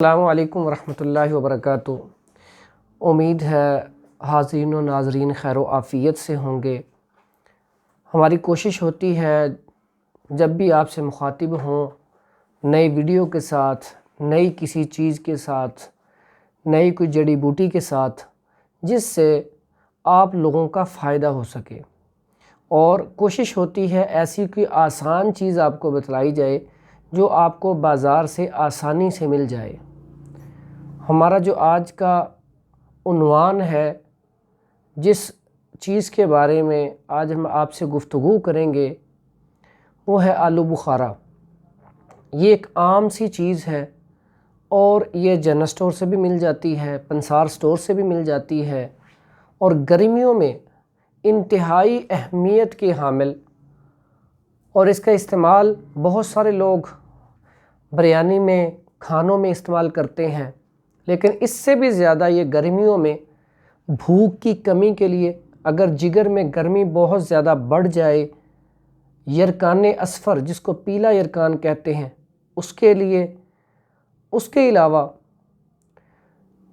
السلام علیکم ورحمۃ اللہ وبرکاتہ۔ امید ہے حاضرین و ناظرین خیر و عافیت سے ہوں گے۔ ہماری کوشش ہوتی ہے جب بھی آپ سے مخاطب ہوں نئی ویڈیو کے ساتھ، نئی کسی چیز کے ساتھ، نئی کوئی جڑی بوٹی کے ساتھ، جس سے آپ لوگوں کا فائدہ ہو سکے، اور کوشش ہوتی ہے ایسی کوئی آسان چیز آپ کو بتلائی جائے جو آپ کو بازار سے آسانی سے مل جائے۔ ہمارا جو آج کا عنوان ہے، جس چیز کے بارے میں آج ہم آپ سے گفتگو کریں گے، وہ ہے آلو بخارا۔ یہ ایک عام سی چیز ہے اور یہ جنرل اسٹور سے بھی مل جاتی ہے، پنسار اسٹور سے بھی مل جاتی ہے، اور گرمیوں میں انتہائی اہمیت کے حامل، اور اس کا استعمال بہت سارے لوگ بریانی میں، کھانوں میں استعمال کرتے ہیں، لیکن اس سے بھی زیادہ یہ گرمیوں میں بھوک کی کمی کے لیے، اگر جگر میں گرمی بہت زیادہ بڑھ جائے، یرکان اصفر جس کو پیلا یرکان کہتے ہیں، اس کے لیے، اس کے علاوہ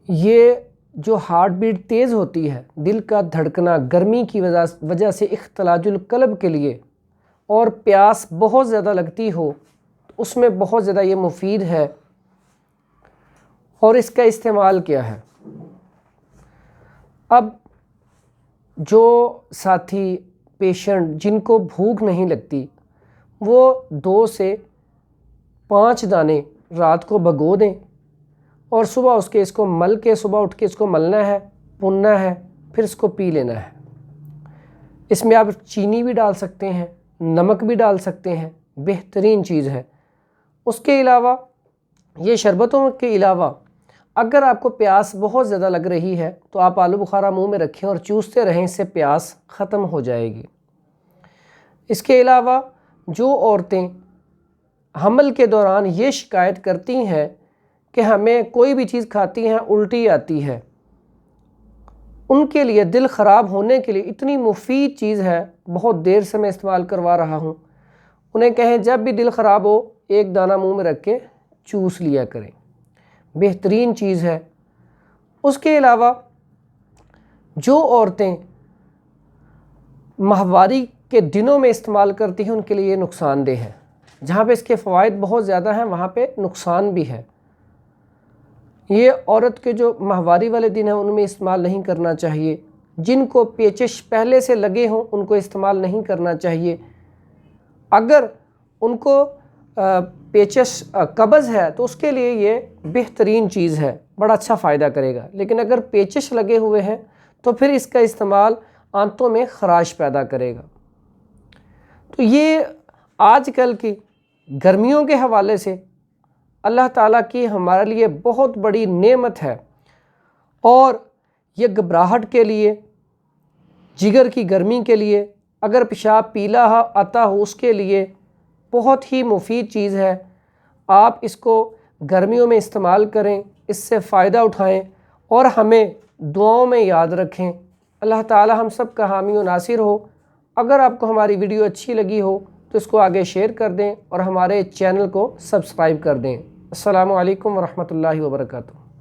یہ جو ہارٹ بیٹ تیز ہوتی ہے، دل کا دھڑکنا گرمی کی وجہ سے اختلاج القلب کے لیے، اور پیاس بہت زیادہ لگتی ہو، اس میں بہت زیادہ یہ مفید ہے۔ اور اس کا استعمال کیا ہے؟ اب جو ساتھی پیشنٹ جن کو بھوک نہیں لگتی، وہ 2 سے 5 دانے رات کو بھگو دیں، اور صبح اس کو مل کے، صبح اٹھ کے اس کو ملنا ہے، بھوننا ہے، پھر اس کو پی لینا ہے۔ اس میں آپ چینی بھی ڈال سکتے ہیں، نمک بھی ڈال سکتے ہیں، بہترین چیز ہے۔ اس کے علاوہ یہ شربتوں کے علاوہ اگر آپ کو پیاس بہت زیادہ لگ رہی ہے تو آپ آلو بخارا منہ میں رکھیں اور چوستے رہیں، اس سے پیاس ختم ہو جائے گی۔ اس کے علاوہ جو عورتیں حمل کے دوران یہ شکایت کرتی ہیں کہ ہمیں کوئی بھی چیز کھاتی ہیں الٹی آتی ہے، ان کے لیے، دل خراب ہونے کے لیے اتنی مفید چیز ہے، بہت دیر سے میں استعمال کروا رہا ہوں، انہیں کہیں جب بھی دل خراب ہو 1 دانہ منہ میں رکھ کے چوس لیا کریں، بہترین چیز ہے۔ اس کے علاوہ جو عورتیں ماہواری کے دنوں میں استعمال کرتی ہیں، ان کے لیے یہ نقصان دہ ہے۔ جہاں پہ اس کے فوائد بہت زیادہ ہیں، وہاں پہ نقصان بھی ہے۔ یہ عورت کے جو ماہواری والے دن ہیں ان میں استعمال نہیں کرنا چاہیے۔ جن کو پیچش پہلے سے لگے ہوں ان کو استعمال نہیں کرنا چاہیے۔ اگر ان کو پیچش قبض ہے تو اس کے لیے یہ بہترین چیز ہے، بڑا اچھا فائدہ کرے گا۔ لیکن اگر پیچش لگے ہوئے ہیں تو پھر اس کا استعمال آنتوں میں خراش پیدا کرے گا۔ تو یہ آج کل کی گرمیوں کے حوالے سے اللہ تعالیٰ کی ہمارے لیے بہت بڑی نعمت ہے، اور یہ گھبراہٹ کے لیے، جگر کی گرمی کے لیے، اگر پیشاب پیلا آتا ہو اس کے لیے بہت ہی مفید چیز ہے۔ آپ اس کو گرمیوں میں استعمال کریں، اس سے فائدہ اٹھائیں، اور ہمیں دعاؤں میں یاد رکھیں۔ اللہ تعالی ہم سب کا حامی و ناصر ہو۔ اگر آپ کو ہماری ویڈیو اچھی لگی ہو تو اس کو آگے شیئر کر دیں اور ہمارے چینل کو سبسکرائب کر دیں۔ السلام علیکم ورحمۃ اللہ وبرکاتہ۔